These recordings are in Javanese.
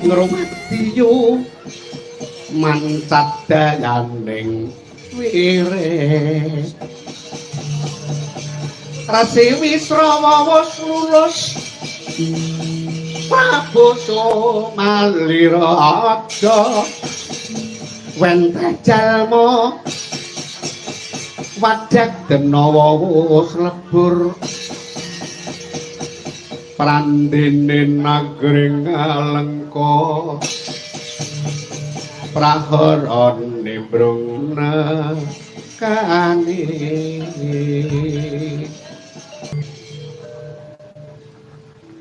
ngrumetiyu mancat dayaning wire Rasi Wisrawa wis lulus Prabu Sumalira aja wentah jalma wadak denawa wis lebur prandene nagring alengka prahara nimbrung nekani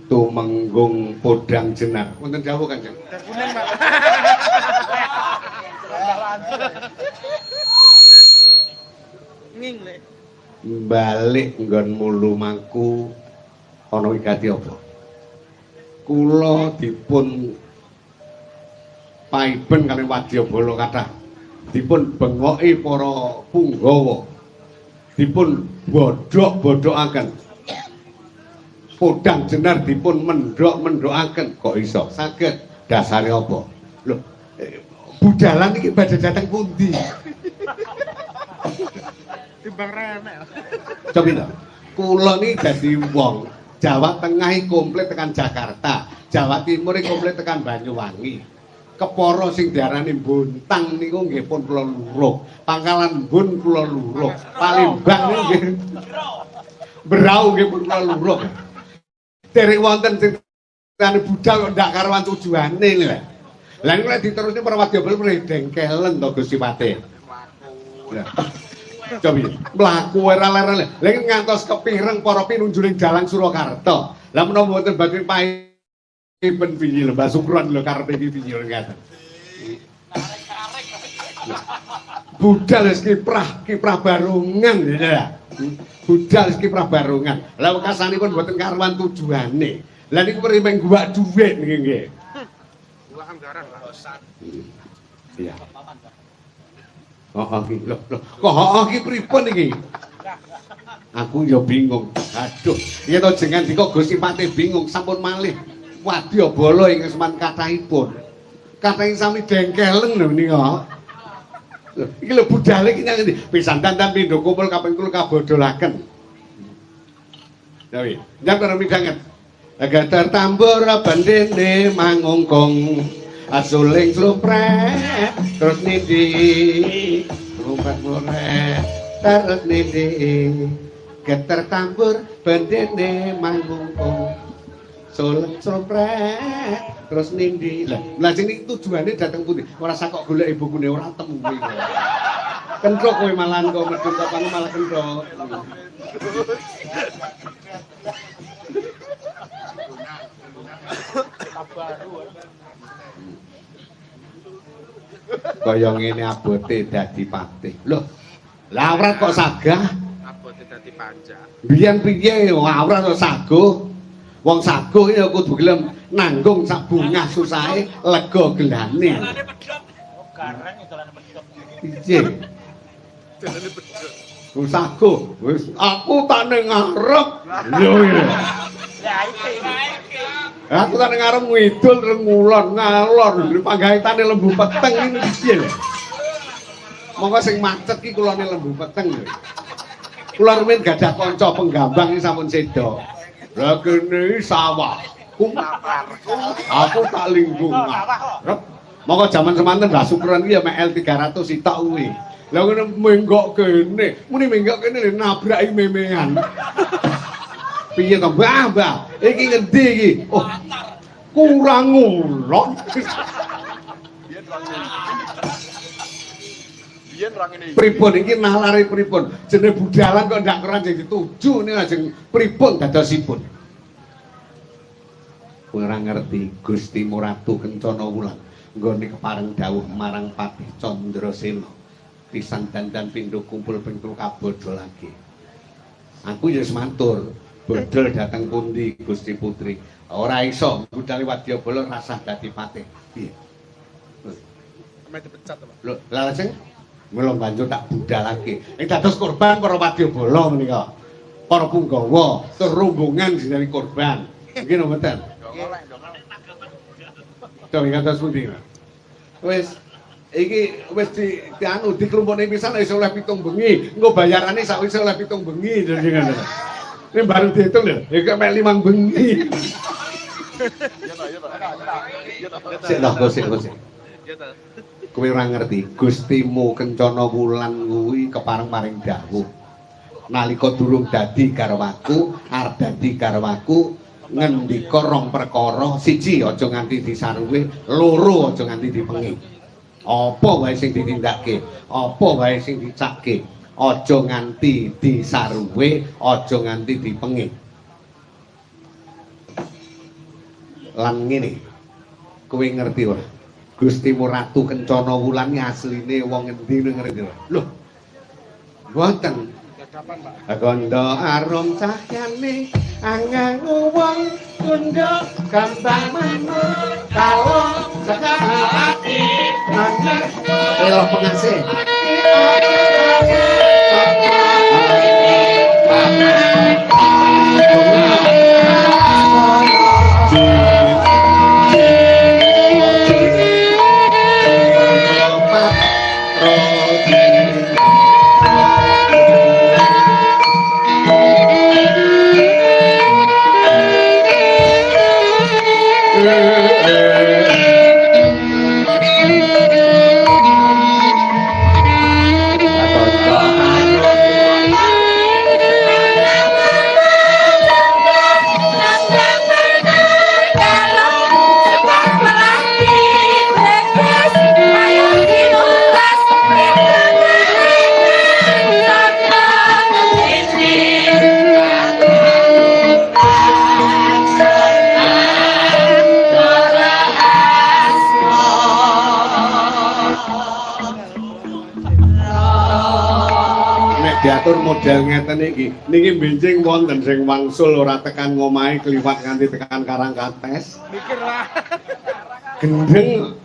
tumenggung podang jenar wonten dawuh Kanjeng kuning Pak nging le balik nggonmu lumaku ana wigati apa kula dipun paiben kaliyan wadyabala kathah dipun bengoki para punggawa dipun bodhok-bodhokaken podang jenar dipun mendhok-mendhokaken kok iso saged dasare apa lho budalan iki badhe dateng pundi timbang renek coba lho kula niki dadi wong Jawa Tengah iki komplit tekan Jakarta Jawa Timur iki komplit tekan Banyuwangi kepara sing diarani Bontang niku nggih pun kula luruh Pangkalan Bun kula luruh Palembang nggih Berau nggih pun kula luruh derek wonten sing tane budal kok ndak karuan tujuane lho. Lah niku lek diterusne para wadyabala mrene dengkelen to Gusti Patih. Lah. Cobi mlaku ora lerele. Lah iki ngantos kepireng para pinunjuling dalang Surakarta. Lah menawa mboten badhe paiben piye lho Mbah Sukron lho karepe iki piye lho ngaten. Budal wis kiprah barungan ya. Budal kiprah barungan. Lah wekasanipun mboten karuan tujuane. Lah niku pripun guwak dhuwit niki nggih. Kula anggaran Pak. Iya. Oh iki lho. Kok iki pripun iki? Aku ya bingung. Aduh, yen to jenengan dika Gusti Patih bingung sampun malih wadyabala ing seman kathahipun. Kathahing sami dengkelen lho nika. Iki lho budale iki nang ndi? Pisandan tan pindho kumpul kaping 3 kabodholaken. Ya wi, njang karo midhanget. Gatar tambur bandene mangungkung asuling slupret terus nindi rumpet mureh terus nindi gatar tambur bandene mangungkung asuling slupret terus nindi lah sing iki tujuane dateng pundi ora sak kok golek ibukune ora temu kuwi kentrok kowe malahan kok medhot kapan malah kentrok kaya ngene abote dadi patih lho lah awrat kok sagah abote dadi panjang biyen piye awrat kok saguh wong saguh ya kudu gelem nanggung sak bungah susahe lega gelane gareng dolane pedhot piye dolane pedhot ku saguh wis aku tak ning ngarep lho ya aku tak ngarep ngidul terus ngulon ngalor panggaitane lembu peteng ini piye lho. Monggo sing macet iki kulone lembu peteng lho. Kula rumiyin gadah kanca penggambang iki sampun seda. Lah kene sawah. Aku tak linggung. Monggo jaman semanten Mbah Sukron iki ya mek L300 sitok kuwi. Lah ngene menggok kene, muni menggok kene lho nabraki memean. Piye to Mbah? Iki ngendi iki? Oh. Kurang ngulon. Biyen ra ngene iki. Pripun iki nalare pripun? Jenenge budalan kok ndak keran sing dituju niku lajeng pripun dadosipun? Ora ngerti Gusti Muratu Kencana Wulan nggone kepareng dawuh marang Patih Candrasena. Pisan dandan pindho kumpul ping 3 kabodholake. Aku ya wis matur bodol dateng pundi Gusti Putri ora iso budal wadyabala rasah dadi patih piye ame dipecat to Pak lho lha sing mula banjur tak budalake ing dados korban para wadyabala menika para punggawa tur rombongan dinani korban nggih mboten Dewe kados pundi? Wis iki wis anu dikrumpuni pisan iso oleh 7 bengi. Engko bayarane sakwise oleh 7 bengi jadi ngono. Ini baru dihitung lho. Ya mek 5 bengi. Sik lho, sik. Kowe ora ngerti, Gustimu Kencana Wulan kuwi kepareng-paring dawuh. Nalika durung dadi garwaku, arep dadi garwaku, ngendika 2 perkara, 1 aja nganti disaruwe, 2 aja nganti dipengi. Apa wae sing ditindakke, apa wae sing dicakke, aja nganti disaruwe, aja nganti dipengi. Lan ngene, kowe ngerti ora? Gustimu Ratu Kencana Wulan asline wong endi ngerti ora? Lho. Mboten. Kapan, Pak? Kandha arum cahyane angang wong kundha gampang manut kalong sekati nang elo pengasih. Diatur model ngeten iki. Niki benjing wonten sing wangsul ora tekan ngomahe kliwat nganti tekan Karangkates. Mikir lah. Gendeng.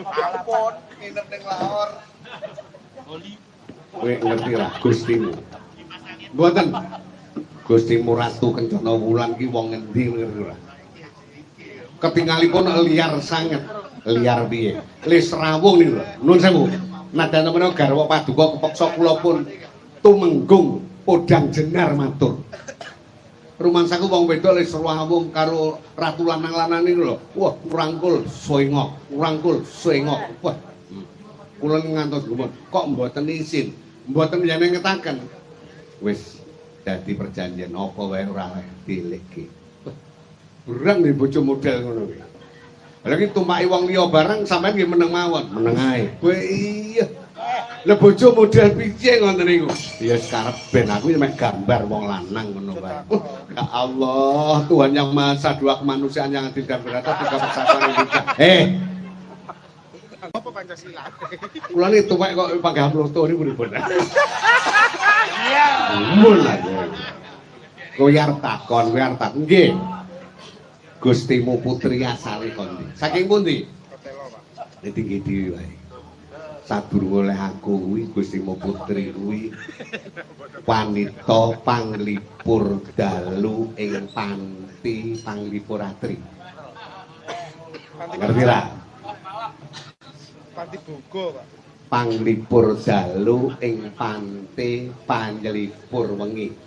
Alpon nginep ning laor. Kowe ngerti lah Gustimu. Mboten. Gustimu Ratu Kencana Wulan ki wong endi ngerti ora? Ketingalipun liar sanget. Liar piye? Lis rawuh niku. Nuwun sewu. Nadyan menawa garwa paduka kepeksa kula pun tumenggung podang jenar matur. Rumansaku wong wedok wis rawuh karo ratu lanang-lanang niku lho. Wah, ngrangkul suengok. Wah. Kula ngantos gumun, kok mboten isin, mboten yen ngetaken. Wis dadi perjanjian apa wae ora dileke. Burang nih bojo model ngono kuwi. Lagi tumaki wong liya barang sampean nggih meneng mawon, meneng ae. Kowe iya. Lah bojo model piye ngoten niku? Ya karep ben aku mek gambar wong lanang ngono wae. Ya Allah, Tuhan yang Maha Esa, dua kemanusiaan yang adil dan beradab, tiga persatuan Indonesia. Apa Pancasila? Kula niki tuwek kok panggah mloto niku pripun? Iya. Mul aja. Kowe arep takon, nggih. Gustimu putri asale kondi. Saking pundi? Kotelo, Pak. Tinggi dhewe wae. Sadurunge oleh aku kuwi Gustimu putri kuwi wanita panglipur dalu ing panti Panglipuratri. Ngerti ra? Panti Bogo, Pak. Panglipur dalu ing panti Panglipur wengi.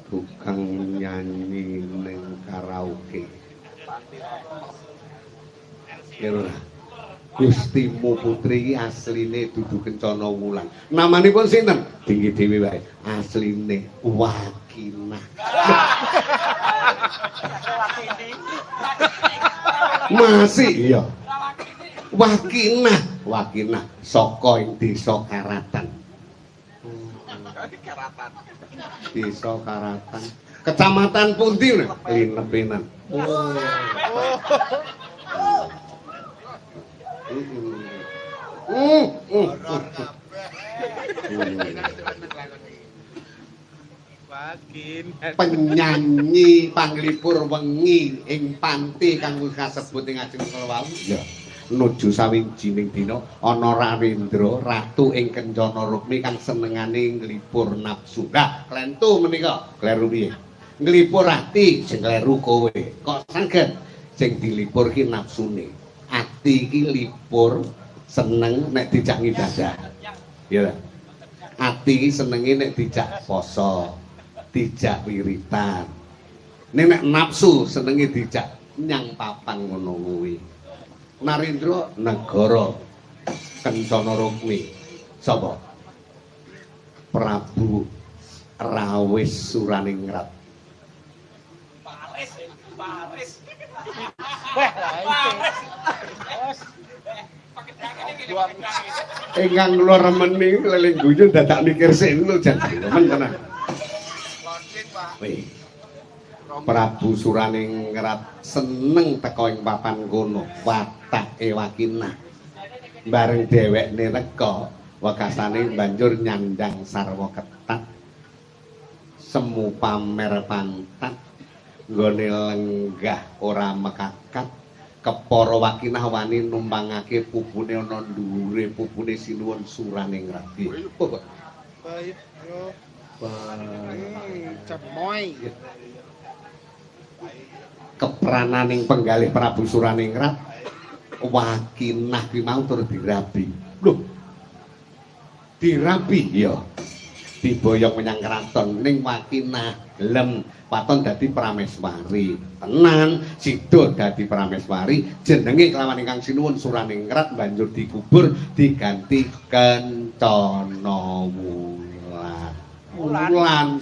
Tukang nyanyi ning karaoke. Kira Gustimu putri asline dudu Kencana Wulan. Namanipun sinten? Tinggi dhewe wae. Asline Wakinah. Masih iya. Wakinah saka ing desa Karatan. Desa Karatan. Kecamatan pundi lho? Linepenan. Penyanyi Panglipur wengi ing panti kang kasebut ing ajeng kala wau. Ya. Nuju sawijining dina ana Rawendra ratu ing Kencana Rukmi kang senengane nglipur nafsu. Lah, klentu menika kleru piye? nglipur ati sing kleru kowe. Kok saged sing dilipur ki nafsune. Ati ki lipur seneng nek dijak ngibadah. Ya. Ati ki senenge nek dijak poso, dijak wiritan. Nek nafsu senenge dijak nyang papan ngono kuwi. Narendra Negara Kencana Rukmi. Sapa? Prabu Rawis Suraningrat. Paris. Ingkang kula remeni leling guyu dadak mikir sik lho jan men tenan. Prabu Suraningrat seneng teka ing papan kono, watake wakinah. Bareng dhewekne reka, wekasane banjur nyandang sarwa ketat. Semu pamer pantat, nggone lenggah ora mekakat. Kepara wakinah wani numpangake pupune ana dhuwure pupune Sinuwun Suraningrat. Baik, yo. Cemoy. Keprananing penggalih Prabu Suraningrat wakinah ki mau tur dirabi. Lho. Dirabi ya. Diboyong menyang kraton ning wakinah gelem paton dadi prameswari. Tenan sida dadi prameswari jenenge kelawan ingkang Sinuwun Suraningrat banjur dikubur diganti Kencana Wulan.